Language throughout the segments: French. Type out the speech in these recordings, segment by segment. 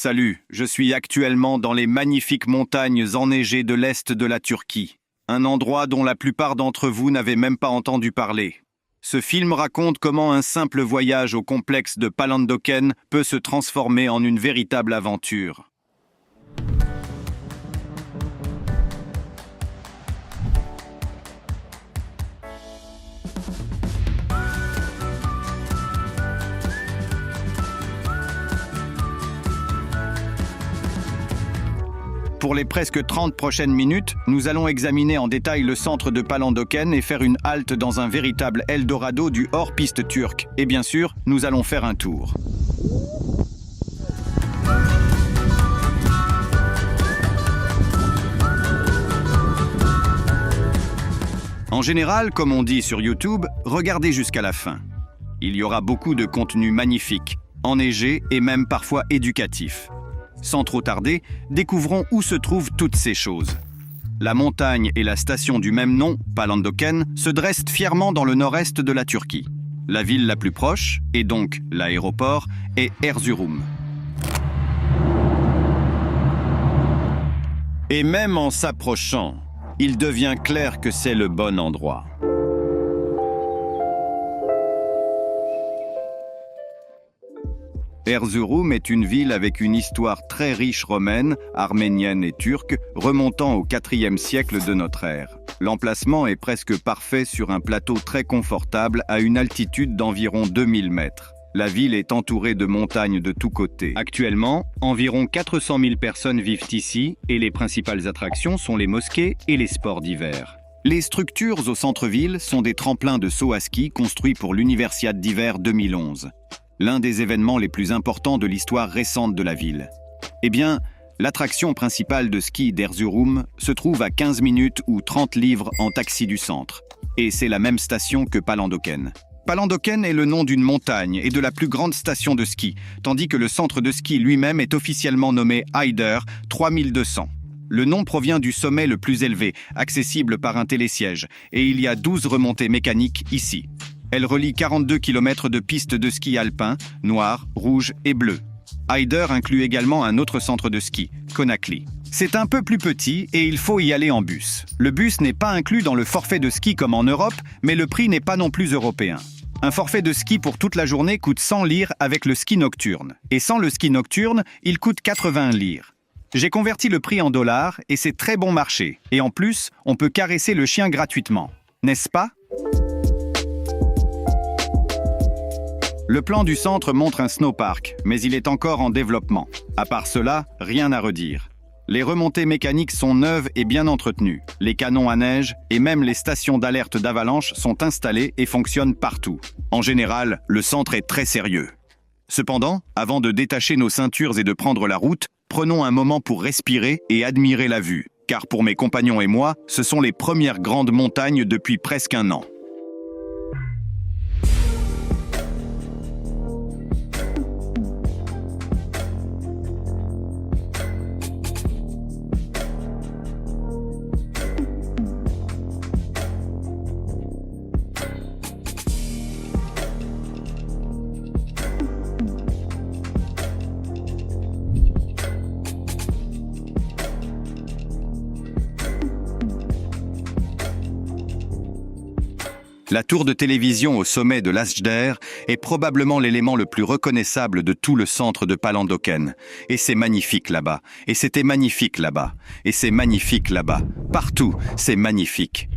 Salut, je suis actuellement dans les magnifiques montagnes enneigées de l'est de la Turquie, un endroit dont la plupart d'entre vous n'avaient même pas entendu parler. Ce film raconte comment un simple voyage au complexe de Palandöken peut se transformer en une véritable aventure. Pour les presque 30 prochaines minutes, nous allons examiner en détail le centre de Palandöken et faire une halte dans un véritable Eldorado du hors-piste turc. Et bien sûr, nous allons faire un tour. En général, comme on dit sur YouTube, regardez jusqu'à la fin. Il y aura beaucoup de contenu magnifique, enneigé et même parfois éducatif. Sans trop tarder, découvrons où se trouvent toutes ces choses. La montagne et la station du même nom, Palandöken, se dressent fièrement dans le nord-est de la Turquie. La ville la plus proche, et donc l'aéroport, est Erzurum. Et même en s'approchant, il devient clair que c'est le bon endroit. Erzurum est une ville avec une histoire très riche romaine, arménienne et turque, remontant au IVe siècle de notre ère. L'emplacement est presque parfait sur un plateau très confortable à une altitude d'environ 2000 mètres. La ville est entourée de montagnes de tous côtés. Actuellement, environ 400 000 personnes vivent ici et les principales attractions sont les mosquées et les sports d'hiver. Les structures au centre-ville sont des tremplins de saut à ski construits pour l'Universiade d'hiver 2011. L'un des événements les plus importants de l'histoire récente de la ville. Eh bien, l'attraction principale de ski d'Erzurum se trouve à 15 minutes ou 30 livres en taxi du centre. Et c'est la même station que Palandöken. Palandöken est le nom d'une montagne et de la plus grande station de ski, tandis que le centre de ski lui-même est officiellement nommé Ayder 3200. Le nom provient du sommet le plus élevé, accessible par un télésiège, et il y a 12 remontées mécaniques ici. Elle relie 42 km de pistes de ski alpin, noires, rouges et bleues. Ayder inclut également un autre centre de ski, Konakli. C'est un peu plus petit et il faut y aller en bus. Le bus n'est pas inclus dans le forfait de ski comme en Europe, mais le prix n'est pas non plus européen. Un forfait de ski pour toute la journée coûte 100 lire avec le ski nocturne. Et sans le ski nocturne, il coûte 80 lire. J'ai converti le prix en dollars et c'est très bon marché. Et en plus, on peut caresser le chien gratuitement. N'est-ce pas ? Le plan du centre montre un snowpark, mais il est encore en développement. À part cela, rien à redire. Les remontées mécaniques sont neuves et bien entretenues. Les canons à neige et même les stations d'alerte d'avalanche sont installées et fonctionnent partout. En général, le centre est très sérieux. Cependant, avant de détacher nos ceintures et de prendre la route, prenons un moment pour respirer et admirer la vue. Car pour mes compagnons et moi, ce sont les premières grandes montagnes depuis presque un an. La tour de télévision au sommet de l'Asgder est probablement l'élément le plus reconnaissable de tout le centre de Palandöken. Et c'est magnifique là-bas. Et c'était magnifique là-bas. Et c'est magnifique là-bas. Partout, c'est magnifique.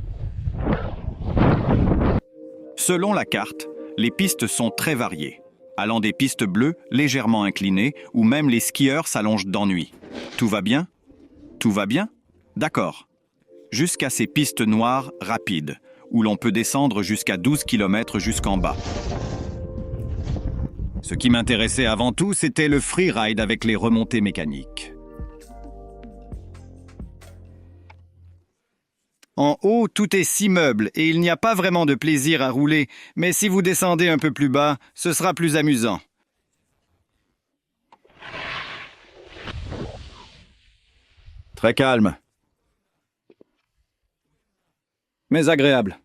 Selon la carte, les pistes sont très variées, allant des pistes bleues légèrement inclinées où même les skieurs s'allongent d'ennui. Tout va bien ? Tout va bien ? D'accord. Jusqu'à ces pistes noires rapides, où l'on peut descendre jusqu'à 12 km jusqu'en bas. Ce qui m'intéressait avant tout, c'était le freeride avec les remontées mécaniques. En haut, tout est si meuble et il n'y a pas vraiment de plaisir à rouler, mais si vous descendez un peu plus bas, ce sera plus amusant. Très calme. Mais agréable.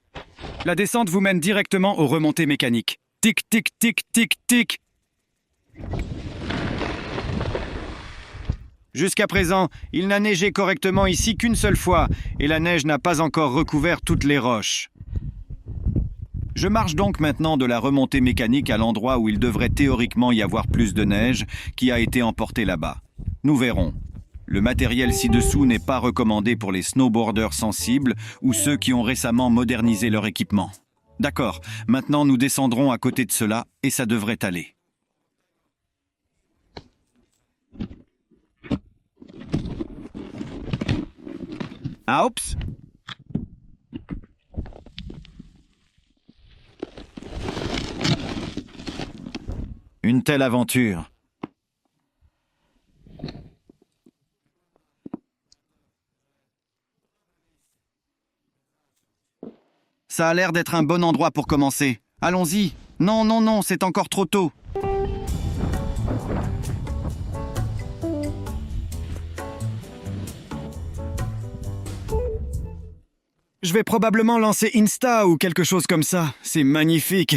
La descente vous mène directement aux remontées mécaniques. Tic, tic, tic, tic, tic. Jusqu'à présent, il n'a neigé correctement ici qu'une seule fois, et la neige n'a pas encore recouvert toutes les roches. Je marche donc maintenant de la remontée mécanique à l'endroit où il devrait théoriquement y avoir plus de neige, qui a été emportée là-bas. Nous verrons. Le matériel ci-dessous n'est pas recommandé pour les snowboarders sensibles ou ceux qui ont récemment modernisé leur équipement. D'accord, maintenant nous descendrons à côté de cela et ça devrait aller. Ah, oups! Une telle aventure. Ça a l'air d'être un bon endroit pour commencer. Allons-y. Non, non, non, c'est encore trop tôt. Je vais probablement lancer Insta ou quelque chose comme ça. C'est magnifique.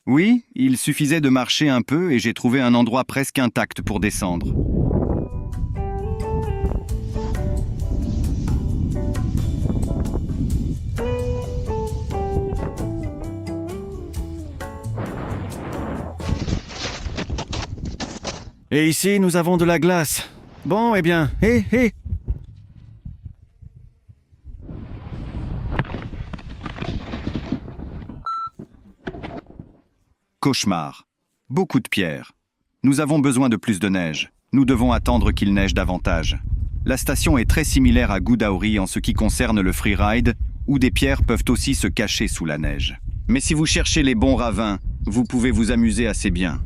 Oui, il suffisait de marcher un peu et j'ai trouvé un endroit presque intact pour descendre. Et ici, nous avons de la glace. Bon, eh bien, hé. Cauchemar. Beaucoup de pierres. Nous avons besoin de plus de neige. Nous devons attendre qu'il neige davantage. La station est très similaire à Goudaori en ce qui concerne le freeride, où des pierres peuvent aussi se cacher sous la neige. Mais si vous cherchez les bons ravins, vous pouvez vous amuser assez bien.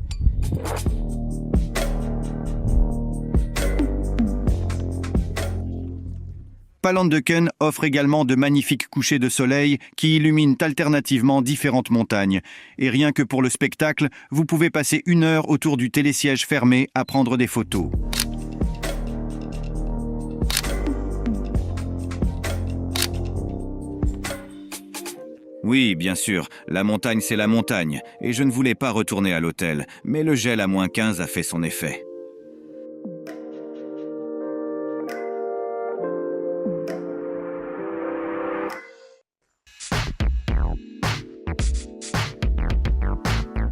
Palandöken offre également de magnifiques couchers de soleil qui illuminent alternativement différentes montagnes. Et rien que pour le spectacle, vous pouvez passer 1 heure autour du télésiège fermé à prendre des photos. Oui, bien sûr, la montagne c'est la montagne, et je ne voulais pas retourner à l'hôtel, mais le gel à -15 a fait son effet.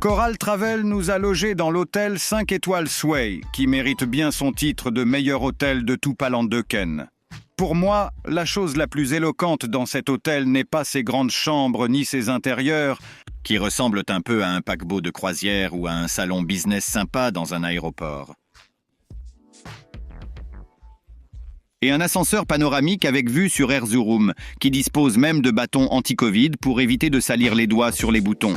Coral Travel nous a logés dans l'hôtel 5 étoiles Sway, qui mérite bien son titre de meilleur hôtel de tout Palandöken. Pour moi, la chose la plus éloquente dans cet hôtel n'est pas ses grandes chambres ni ses intérieurs, qui ressemblent un peu à un paquebot de croisière ou à un salon business sympa dans un aéroport. Et un ascenseur panoramique avec vue sur Erzurum, qui dispose même de bâtons anti-Covid pour éviter de salir les doigts sur les boutons.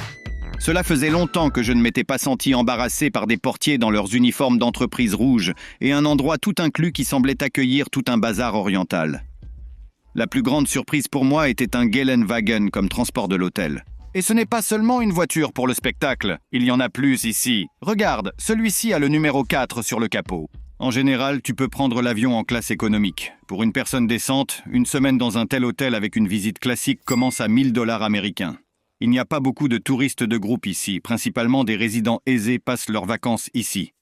Cela faisait longtemps que je ne m'étais pas senti embarrassé par des portiers dans leurs uniformes d'entreprise rouge et un endroit tout inclus qui semblait accueillir tout un bazar oriental. La plus grande surprise pour moi était un Geländewagen comme transport de l'hôtel. Et ce n'est pas seulement une voiture pour le spectacle, il y en a plus ici. Regarde, celui-ci a le numéro 4 sur le capot. En général, tu peux prendre l'avion en classe économique. Pour une personne décente, une semaine dans un tel hôtel avec une visite classique commence à $1000 américains. Il n'y a pas beaucoup de touristes de groupe ici, principalement des résidents aisés passent leurs vacances ici.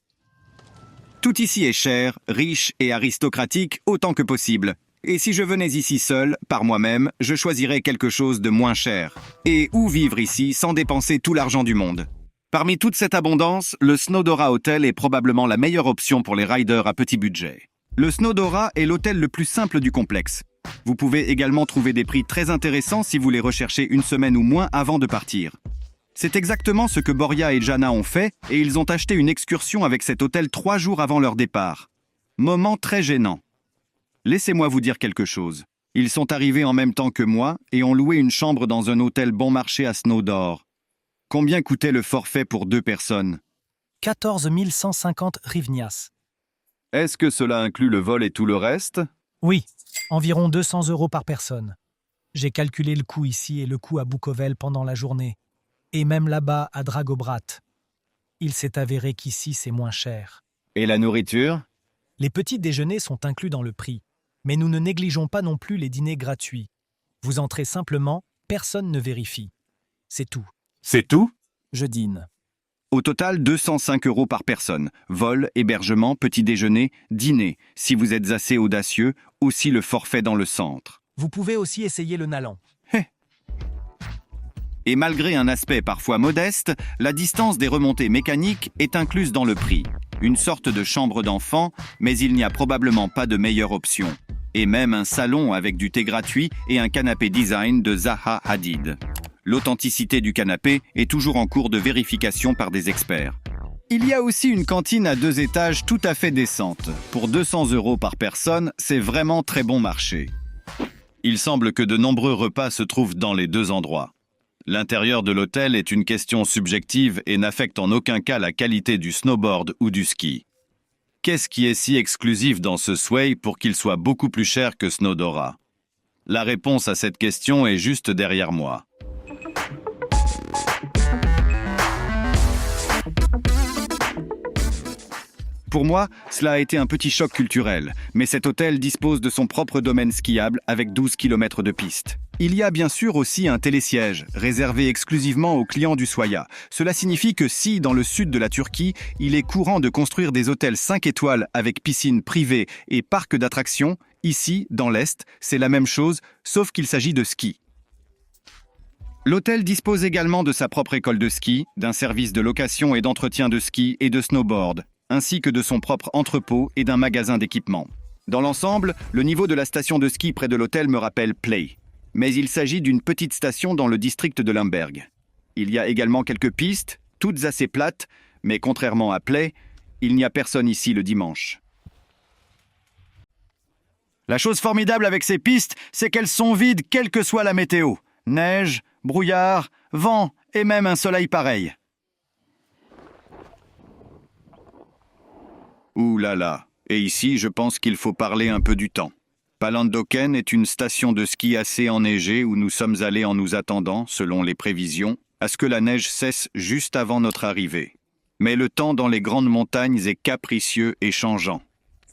Tout ici est cher, riche et aristocratique autant que possible. Et si je venais ici seul, par moi-même, je choisirais quelque chose de moins cher. Et où vivre ici sans dépenser tout l'argent du monde? Parmi toute cette abondance, le Snowdora Hotel est probablement la meilleure option pour les riders à petit budget. Le Snowdora est l'hôtel le plus simple du complexe. Vous pouvez également trouver des prix très intéressants si vous les recherchez une semaine ou moins avant de partir. C'est exactement ce que Boria et Jana ont fait et ils ont acheté une excursion avec cet hôtel 3 jours avant leur départ. Moment très gênant. Laissez-moi vous dire quelque chose. Ils sont arrivés en même temps que moi et ont loué une chambre dans un hôtel bon marché à Snowdor. Combien coûtait le forfait pour 2 personnes? 14 150 hryvnias. Est-ce que cela inclut le vol et tout le reste? Oui, environ 200 € par personne. J'ai calculé le coût ici et le coût à Bukovel pendant la journée. Et même là-bas, à Dragobrat. Il s'est avéré qu'ici, c'est moins cher. Et la nourriture? Les petits déjeuners sont inclus dans le prix. Mais nous ne négligeons pas non plus les dîners gratuits. Vous entrez simplement, personne ne vérifie. C'est tout. C'est tout? Je dîne. Au total, 205 € par personne. Vol, hébergement, petit déjeuner, dîner. Si vous êtes assez audacieux, aussi le forfait dans le centre. Vous pouvez aussi essayer le Nalan. Et malgré un aspect parfois modeste, la distance des remontées mécaniques est incluse dans le prix. Une sorte de chambre d'enfant, mais il n'y a probablement pas de meilleure option. Et même un salon avec du thé gratuit et un canapé design de Zaha Hadid. L'authenticité du canapé est toujours en cours de vérification par des experts. Il y a aussi une cantine à 2 étages tout à fait décente. Pour 200 € par personne, c'est vraiment très bon marché. Il semble que de nombreux repas se trouvent dans les 2 endroits. L'intérieur de l'hôtel est une question subjective et n'affecte en aucun cas la qualité du snowboard ou du ski. Qu'est-ce qui est si exclusif dans ce Sway pour qu'il soit beaucoup plus cher que Snowdora? La réponse à cette question est juste derrière moi. Pour moi, cela a été un petit choc culturel, mais cet hôtel dispose de son propre domaine skiable avec 12 km de piste. Il y a bien sûr aussi un télésiège, réservé exclusivement aux clients du Soya. Cela signifie que si, dans le sud de la Turquie, il est courant de construire des hôtels 5 étoiles avec piscine privée et parc d'attractions, ici, dans l'Est, c'est la même chose, sauf qu'il s'agit de ski. L'hôtel dispose également de sa propre école de ski, d'un service de location et d'entretien de ski et de snowboard, ainsi que de son propre entrepôt et d'un magasin d'équipement. Dans l'ensemble, le niveau de la station de ski près de l'hôtel me rappelle Play. Mais il s'agit d'une petite station dans le district de Lemberg. Il y a également quelques pistes, toutes assez plates, mais contrairement à Play, il n'y a personne ici le dimanche. La chose formidable avec ces pistes, c'est qu'elles sont vides quelle que soit la météo. Neige, brouillard, vent et même un soleil pareil. Ouh là là, et ici je pense qu'il faut parler un peu du temps. Palandoken est une station de ski assez enneigée où nous sommes allés en nous attendant, selon les prévisions, à ce que la neige cesse juste avant notre arrivée. Mais le temps dans les grandes montagnes est capricieux et changeant.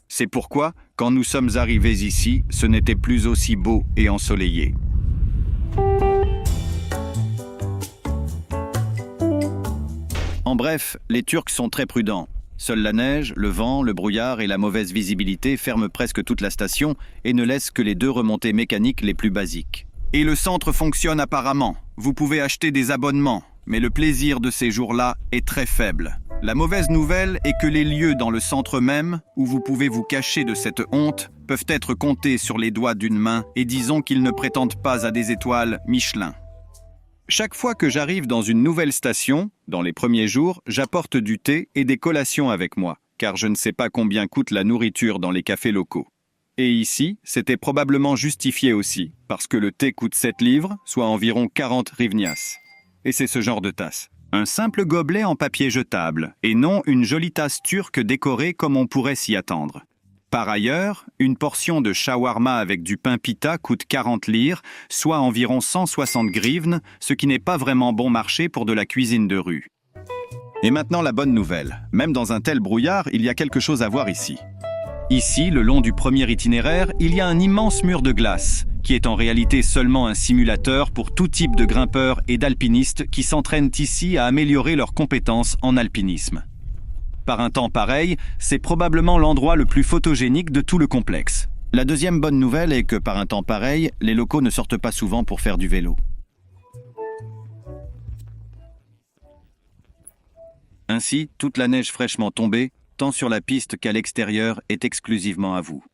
C'est pourquoi, quand nous sommes arrivés ici, ce n'était plus aussi beau et ensoleillé. En bref, les Turcs sont très prudents. Seule la neige, le vent, le brouillard et la mauvaise visibilité ferment presque toute la station et ne laissent que les 2 remontées mécaniques les plus basiques. Et le centre fonctionne apparemment. Vous pouvez acheter des abonnements, mais le plaisir de ces jours-là est très faible. La mauvaise nouvelle est que les lieux dans le centre même, où vous pouvez vous cacher de cette honte, peuvent être comptés sur les doigts d'une main et disons qu'ils ne prétendent pas à des étoiles Michelin. Chaque fois que j'arrive dans une nouvelle station, dans les premiers jours, j'apporte du thé et des collations avec moi, car je ne sais pas combien coûte la nourriture dans les cafés locaux. Et ici, c'était probablement justifié aussi, parce que le thé coûte 7 livres, soit environ 40 hryvnias. Et c'est ce genre de tasse. Un simple gobelet en papier jetable, et non une jolie tasse turque décorée comme on pourrait s'y attendre. Par ailleurs, une portion de shawarma avec du pain pita coûte 40 lire, soit environ 160 grivnes, ce qui n'est pas vraiment bon marché pour de la cuisine de rue. Et maintenant la bonne nouvelle. Même dans un tel brouillard, il y a quelque chose à voir ici. Ici, le long du premier itinéraire, il y a un immense mur de glace, qui est en réalité seulement un simulateur pour tout type de grimpeurs et d'alpinistes qui s'entraînent ici à améliorer leurs compétences en alpinisme. Par un temps pareil, c'est probablement l'endroit le plus photogénique de tout le complexe. La deuxième bonne nouvelle est que par un temps pareil, les locaux ne sortent pas souvent pour faire du vélo. Ainsi, toute la neige fraîchement tombée, tant sur la piste qu'à l'extérieur, est exclusivement à vous.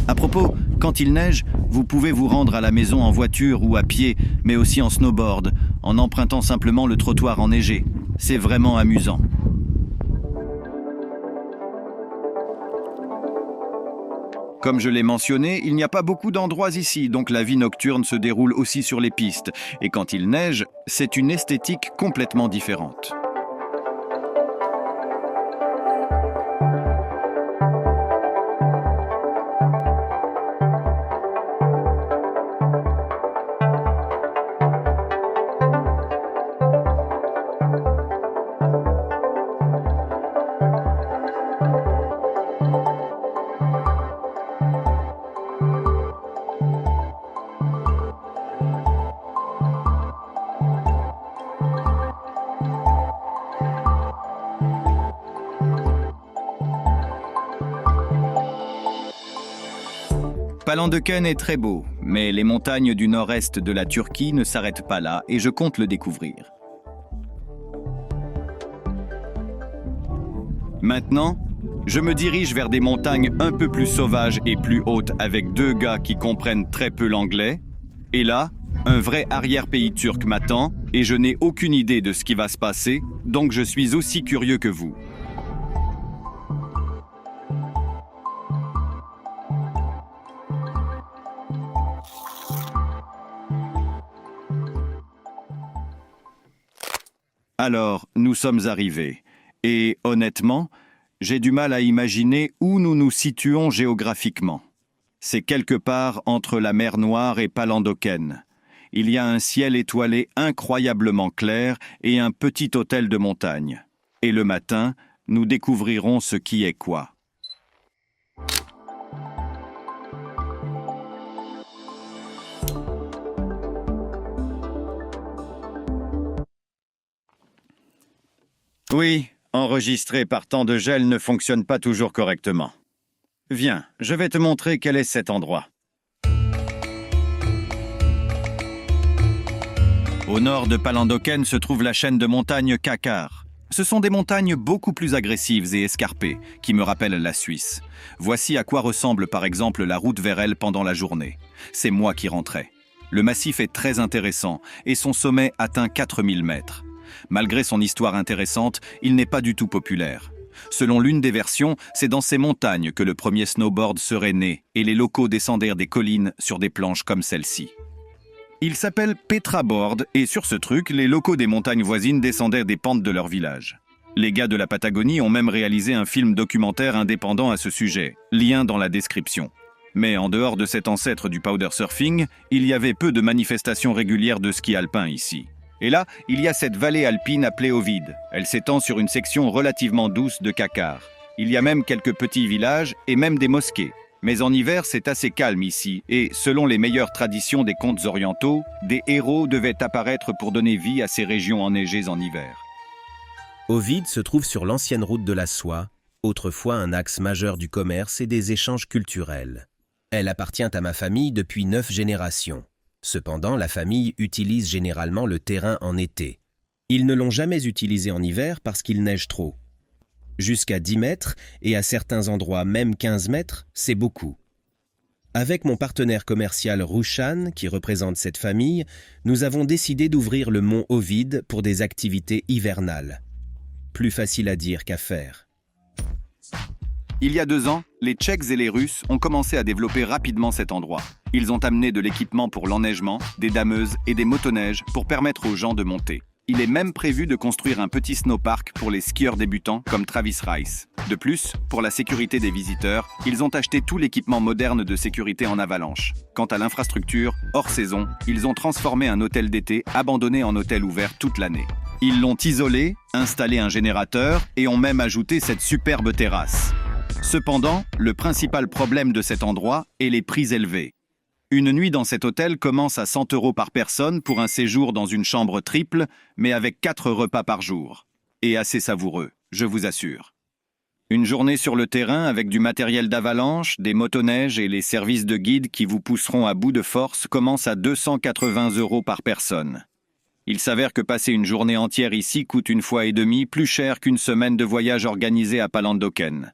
À propos, quand il neige, vous pouvez vous rendre à la maison en voiture ou à pied, mais aussi en snowboard, en empruntant simplement le trottoir enneigé. C'est vraiment amusant. Comme je l'ai mentionné, il n'y a pas beaucoup d'endroits ici, donc la vie nocturne se déroule aussi sur les pistes. Et quand il neige, c'est une esthétique complètement différente. Palandöken est très beau, mais les montagnes du nord-est de la Turquie ne s'arrêtent pas là et je compte le découvrir. Maintenant, je me dirige vers des montagnes un peu plus sauvages et plus hautes avec deux gars qui comprennent très peu l'anglais. Et là, un vrai arrière-pays turc m'attend et je n'ai aucune idée de ce qui va se passer, donc je suis aussi curieux que vous. Alors, nous sommes arrivés. Et honnêtement, j'ai du mal à imaginer où nous nous situons géographiquement. C'est quelque part entre la mer Noire et Palandöken. Il y a un ciel étoilé incroyablement clair et un petit hôtel de montagne. Et le matin, nous découvrirons ce qui est quoi. Oui, enregistrer par temps de gel ne fonctionne pas toujours correctement. Viens, je vais te montrer quel est cet endroit. Au nord de Palandöken se trouve la chaîne de montagnes Kakar. Ce sont des montagnes beaucoup plus agressives et escarpées, qui me rappellent la Suisse. Voici à quoi ressemble par exemple la route vers elle pendant la journée. C'est moi qui rentrais. Le massif est très intéressant et son sommet atteint 4000 mètres. Malgré son histoire intéressante, il n'est pas du tout populaire. Selon l'une des versions, c'est dans ces montagnes que le premier snowboard serait né et les locaux descendirent des collines sur des planches comme celle-ci. Il s'appelle Petraboard et sur ce truc, les locaux des montagnes voisines descendaient des pentes de leur village. Les gars de la Patagonie ont même réalisé un film documentaire indépendant à ce sujet, lien dans la description. Mais en dehors de cet ancêtre du powder surfing, il y avait peu de manifestations régulières de ski alpin ici. Et là, il y a cette vallée alpine appelée Ovid. Elle s'étend sur une section relativement douce de Kakar. Il y a même quelques petits villages et même des mosquées. Mais en hiver, c'est assez calme ici. Et selon les meilleures traditions des contes orientaux, des héros devaient apparaître pour donner vie à ces régions enneigées en hiver. Ovid se trouve sur l'ancienne route de la soie, autrefois un axe majeur du commerce et des échanges culturels. Elle appartient à ma famille depuis 9 générations. Cependant, la famille utilise généralement le terrain en été. Ils ne l'ont jamais utilisé en hiver parce qu'il neige trop. Jusqu'à 10 mètres, et à certains endroits même 15 mètres, c'est beaucoup. Avec mon partenaire commercial Rushan, qui représente cette famille, nous avons décidé d'ouvrir le mont Ovid pour des activités hivernales. Plus facile à dire qu'à faire. Il y a 2 ans, les Tchèques et les Russes ont commencé à développer rapidement cet endroit. Ils ont amené de l'équipement pour l'enneigement, des dameuses et des motoneiges pour permettre aux gens de monter. Il est même prévu de construire un petit snowpark pour les skieurs débutants comme Travis Rice. De plus, pour la sécurité des visiteurs, ils ont acheté tout l'équipement moderne de sécurité en avalanche. Quant à l'infrastructure, hors saison, ils ont transformé un hôtel d'été abandonné en hôtel ouvert toute l'année. Ils l'ont isolé, installé un générateur et ont même ajouté cette superbe terrasse. Cependant, le principal problème de cet endroit est les prix élevés. Une nuit dans cet hôtel commence à 100 € par personne pour un séjour dans une chambre triple, mais avec 4 repas par jour. Et assez savoureux, je vous assure. Une journée sur le terrain avec du matériel d'avalanche, des motoneiges et les services de guide qui vous pousseront à bout de force commence à 280 € par personne. Il s'avère que passer une journée entière ici coûte 1,5 fois plus cher qu'une semaine de voyage organisée à Palandöken.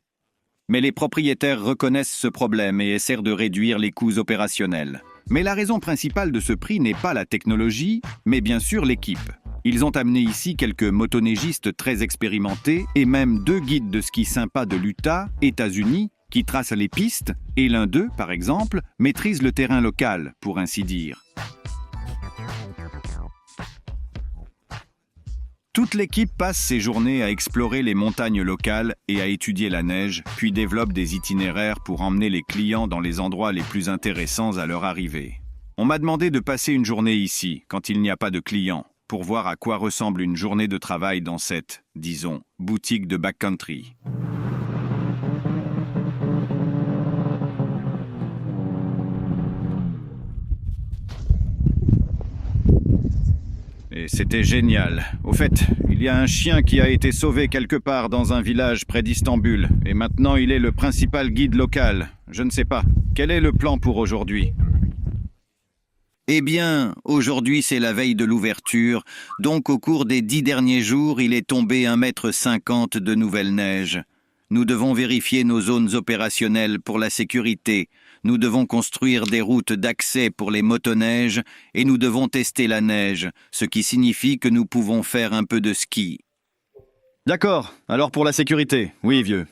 Mais les propriétaires reconnaissent ce problème et essaient de réduire les coûts opérationnels. Mais la raison principale de ce prix n'est pas la technologie, mais bien sûr l'équipe. Ils ont amené ici quelques motoneigistes très expérimentés et même 2 guides de ski sympas de l'Utah, États-Unis, qui tracent les pistes, et l'un d'eux, par exemple, maîtrise le terrain local, pour ainsi dire. Toute l'équipe passe ses journées à explorer les montagnes locales et à étudier la neige, puis développe des itinéraires pour emmener les clients dans les endroits les plus intéressants à leur arrivée. On m'a demandé de passer une journée ici, quand il n'y a pas de clients, pour voir à quoi ressemble une journée de travail dans cette, disons, boutique de backcountry. et c'était génial. Au fait, il y a un chien qui a été sauvé quelque part dans un village près d'Istanbul, et maintenant il est le principal guide local. Je ne sais pas. Quel est le plan pour aujourd'hui ? Eh bien, aujourd'hui c'est la veille de l'ouverture, donc au cours des 10 derniers jours, il est tombé 1,50 m de nouvelle neige. Nous devons vérifier nos zones opérationnelles pour la sécurité. Nous devons construire des routes d'accès pour les motoneiges et nous devons tester la neige, ce qui signifie que nous pouvons faire un peu de ski. D'accord, alors pour la sécurité, oui vieux.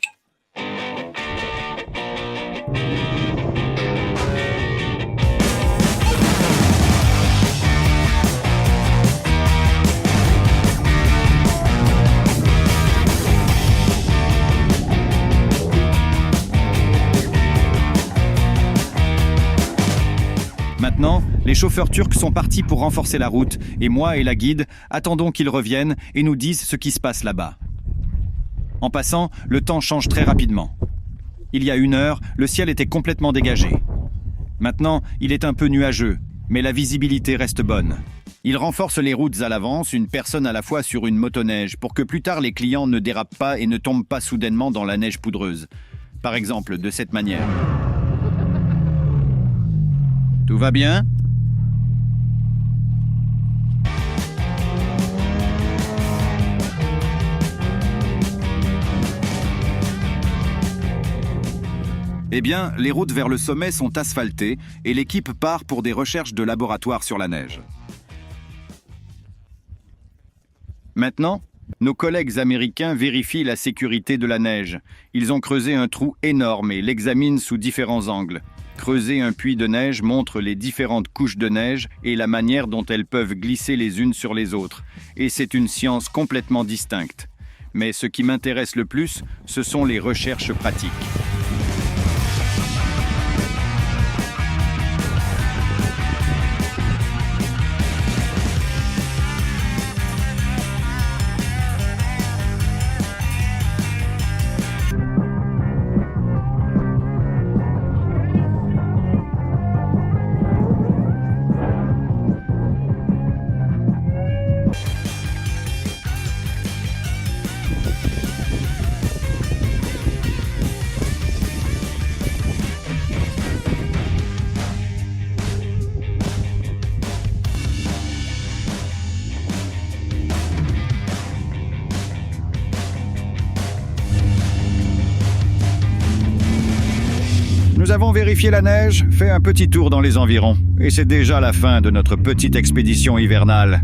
Maintenant, les chauffeurs turcs sont partis pour renforcer la route, et moi et la guide attendons qu'ils reviennent et nous disent ce qui se passe là-bas. En passant, le temps change très rapidement. Il y a 1 heure, le ciel était complètement dégagé. Maintenant, il est un peu nuageux, mais la visibilité reste bonne. Ils renforcent les routes à l'avance, une personne à la fois sur une motoneige, pour que plus tard les clients ne dérapent pas et ne tombent pas soudainement dans la neige poudreuse. Par exemple, de cette manière. Tout va bien ? Eh bien, les routes vers le sommet sont asphaltées et l'équipe part pour des recherches de laboratoire sur la neige. Maintenant, nos collègues américains vérifient la sécurité de la neige. Ils ont creusé un trou énorme et l'examinent sous différents angles. Creuser un puits de neige montre les différentes couches de neige et la manière dont elles peuvent glisser les unes sur les autres. Et c'est une science complètement distincte. Mais ce qui m'intéresse le plus, ce sont les recherches pratiques. Nous avons vérifié la neige, fait un petit tour dans les environs, et c'est déjà la fin de notre petite expédition hivernale.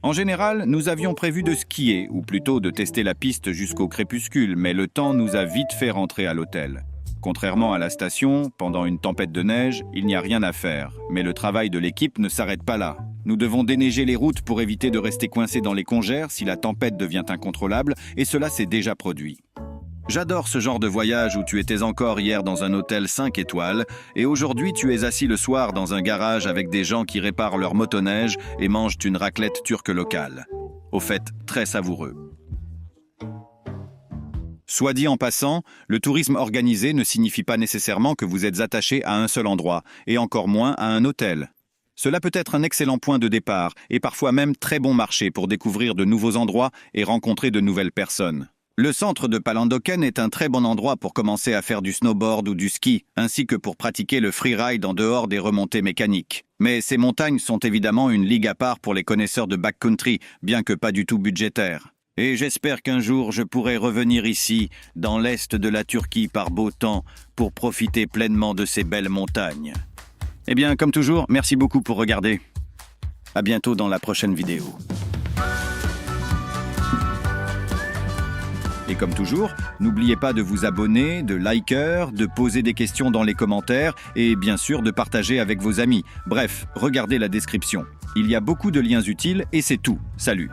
En général, nous avions prévu de skier, ou plutôt de tester la piste jusqu'au crépuscule, mais le temps nous a vite fait rentrer à l'hôtel. Contrairement à la station, pendant une tempête de neige, il n'y a rien à faire. Mais le travail de l'équipe ne s'arrête pas là. Nous devons déneiger les routes pour éviter de rester coincés dans les congères si la tempête devient incontrôlable, et cela s'est déjà produit. J'adore ce genre de voyage où tu étais encore hier dans un hôtel 5 étoiles, et aujourd'hui tu es assis le soir dans un garage avec des gens qui réparent leur motoneige et mangent une raclette turque locale. Au fait, très savoureux. Soit dit en passant, le tourisme organisé ne signifie pas nécessairement que vous êtes attaché à un seul endroit, et encore moins à un hôtel. Cela peut être un excellent point de départ, et parfois même très bon marché pour découvrir de nouveaux endroits et rencontrer de nouvelles personnes. Le centre de Palandöken est un très bon endroit pour commencer à faire du snowboard ou du ski, ainsi que pour pratiquer le freeride en dehors des remontées mécaniques. Mais ces montagnes sont évidemment une ligue à part pour les connaisseurs de backcountry, bien que pas du tout budgétaires. Et j'espère qu'un jour je pourrai revenir ici, dans l'est de la Turquie par beau temps, pour profiter pleinement de ces belles montagnes. Eh bien, comme toujours, merci beaucoup pour regarder. À bientôt dans la prochaine vidéo. Et comme toujours, n'oubliez pas de vous abonner, de liker, de poser des questions dans les commentaires et bien sûr de partager avec vos amis. Bref, regardez la description. Il y a beaucoup de liens utiles et c'est tout. Salut!